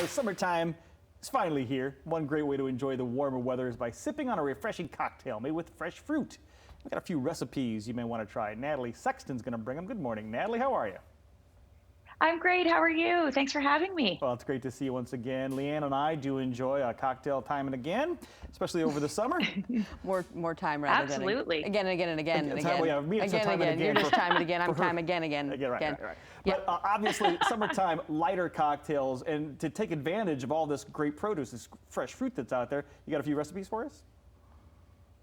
Summertime is finally here. One great way to enjoy the warmer weather is by sipping on a refreshing cocktail made with fresh fruit. We've got a few recipes you may want to try. Natalie Sexton's going to bring them. Good morning, Natalie. How are you? I'm great. How are you? Thanks for having me. Well, it's great to see you once again. Leanne and I do enjoy a cocktail time and again, especially over the summer. more time rather Absolutely. than again and again and again and again. Well, yeah, me, it's again time and again. You're just time and again. I'm time again. Right. But obviously, summertime, lighter cocktails, and to take advantage of all this great produce, this fresh fruit that's out there, you got a few recipes for us?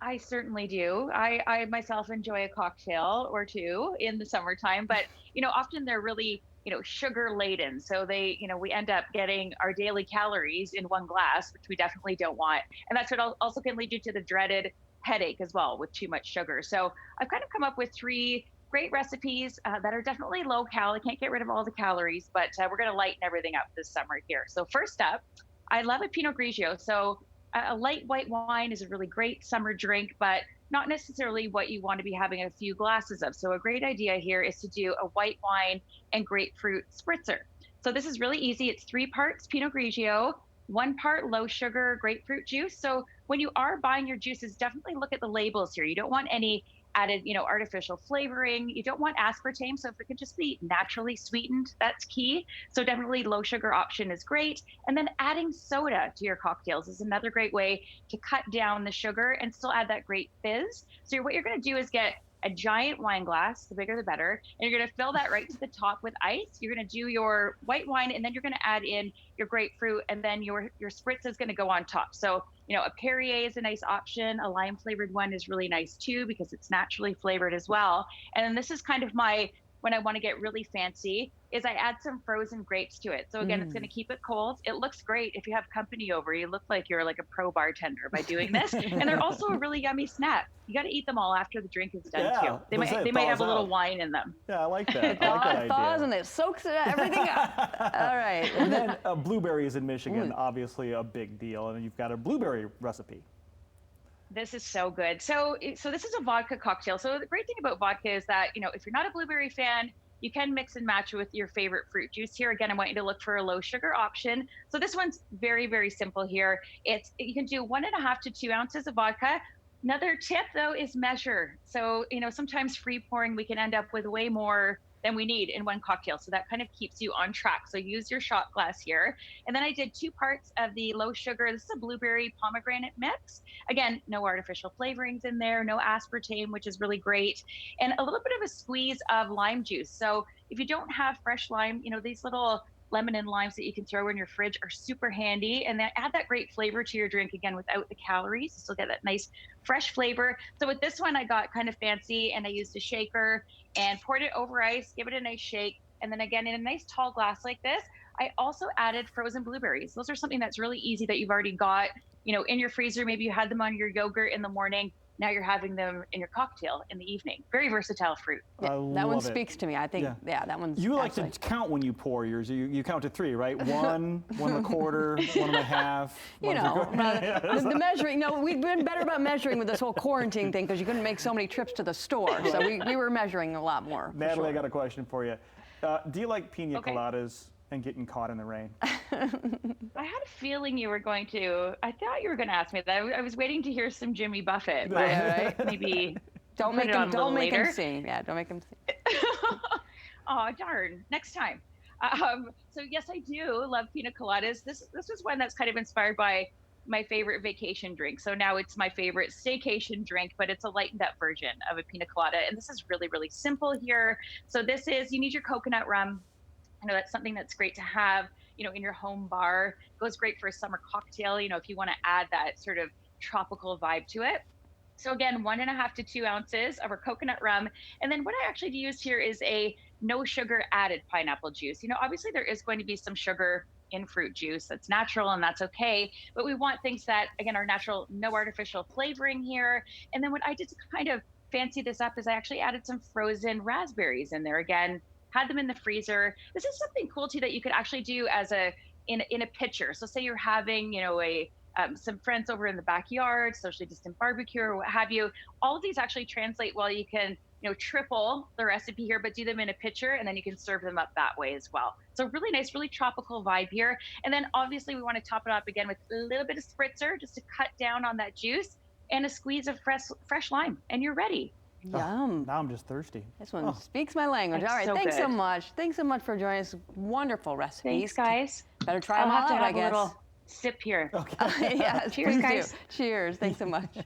I certainly do. I myself enjoy a cocktail or two in the summertime, but often they're really sugar laden. So we end up getting our daily calories in one glass, which we definitely don't want. And that's what also can lead you to the dreaded headache as well with too much sugar. So I've kind of come up with three great recipes that are definitely low cal. I can't get rid of all the calories, but we're going to lighten everything up this summer here. So first up, I love a Pinot Grigio. So a light white wine is a really great summer drink, but not necessarily what you want to be having a few glasses of. So a great idea here is to do a white wine and grapefruit spritzer. So this is really easy. It's 3 parts Pinot Grigio, 1 part low sugar grapefruit juice. So when you are buying your juices, definitely look at the labels here. You don't want any added, artificial flavoring. You don't want aspartame. So if it can just be naturally sweetened, that's key. So definitely low sugar option is great. And then adding soda to your cocktails is another great way to cut down the sugar and still add that great fizz. So what you're going to do is get a giant wine glass, the bigger the better, and you're going to fill that right to the top with ice. You're going to do your white wine, and then you're going to add in your grapefruit, and then your spritz is going to go on top. So, a Perrier is a nice option. A lime flavored one is really nice too because it's naturally flavored as well. And then this is kind of when I want to get really fancy, is I add some frozen grapes to it. So again, it's going to keep it cold. It looks great if you have company over. You look like you're like a pro bartender by doing this. And they're also a really yummy snack. You got to eat them all after the drink is done too. They might have a little wine in them. Yeah, I like that. I like that idea. Thaws and it soaks everything up. All right. And then blueberries in Michigan, obviously a big deal. And you've got a blueberry recipe. This is so good. So this is a vodka cocktail. So the great thing about vodka is that, if you're not a blueberry fan, you can mix and match with your favorite fruit juice here. Again, I want you to look for a low sugar option. So this one's very, very simple here. You can do 1.5 to 2 ounces of vodka. Another tip though is measure. So, sometimes free pouring, we can end up with way more than we need in one cocktail. So that kind of keeps you on track. So use your shot glass here. And then I did 2 parts of the low sugar. This is a blueberry pomegranate mix. Again, no artificial flavorings in there, no aspartame, which is really great. And a little bit of a squeeze of lime juice. So if you don't have fresh lime, these little lemon and limes that you can throw in your fridge are super handy, and then add that great flavor to your drink again without the calories. You still get that nice fresh flavor. So with this one, I got kind of fancy and I used a shaker and poured it over ice, give it a nice shake. And then again, in a nice tall glass like this, I also added frozen blueberries. Those are something that's really easy that you've already got, in your freezer. Maybe you had them on your yogurt in the morning. Now you're having them in your cocktail in the evening. Very versatile fruit. That one speaks to me. I think, that one's. You like to count when you pour yours. You count to 3, right? 1, 1.25, 1.5. The measuring. We've been better about measuring with this whole quarantine thing because you couldn't make so many trips to the store. So we were measuring a lot more. Natalie, I got a question for you. Do you like Pina Coladas and getting caught in the rain? I had a feeling you were going to. I thought you were going to ask me that. I was waiting to hear some Jimmy Buffett, but right? Maybe don't make him sing. Yeah, don't make him sing. Oh darn! Next time. So yes, I do love Pina Coladas. This was one that's kind of inspired by my favorite vacation drink. So now it's my favorite staycation drink, but it's a lightened up version of a Pina Colada, and this is really, really simple here. So you need your coconut rum. That's something that's great to have, in your home bar. Goes great for a summer cocktail, if you want to add that sort of tropical vibe to it. So again, 1.5 to 2 ounces of our coconut rum. And then what I actually used here is a no sugar added pineapple juice. Obviously there is going to be some sugar in fruit juice. That's natural and that's okay. But we want things that, again, are natural, no artificial flavoring here. And then what I did to kind of fancy this up is I actually added some frozen raspberries in there. Again, had them in the freezer. This is something cool too that you could actually do as in a pitcher. So say you're having, some friends over in the backyard, socially distant barbecue or what have you. All of these actually translate well. You can, triple the recipe here, but do them in a pitcher, and then you can serve them up that way as well. So really nice, really tropical vibe here. And then obviously we want to top it up again with a little bit of spritzer just to cut down on that juice, and a squeeze of fresh lime, and you're ready. Yum. Now I'm just thirsty. This one speaks my language. It's All right, so thanks so good. much. Thanks so much for joining us. Wonderful recipes. Thanks, guys. Better try I'll them all have to out, have I a guess. little sip here. Okay. Yes, Cheers, please guys. do. Cheers. Thanks so much.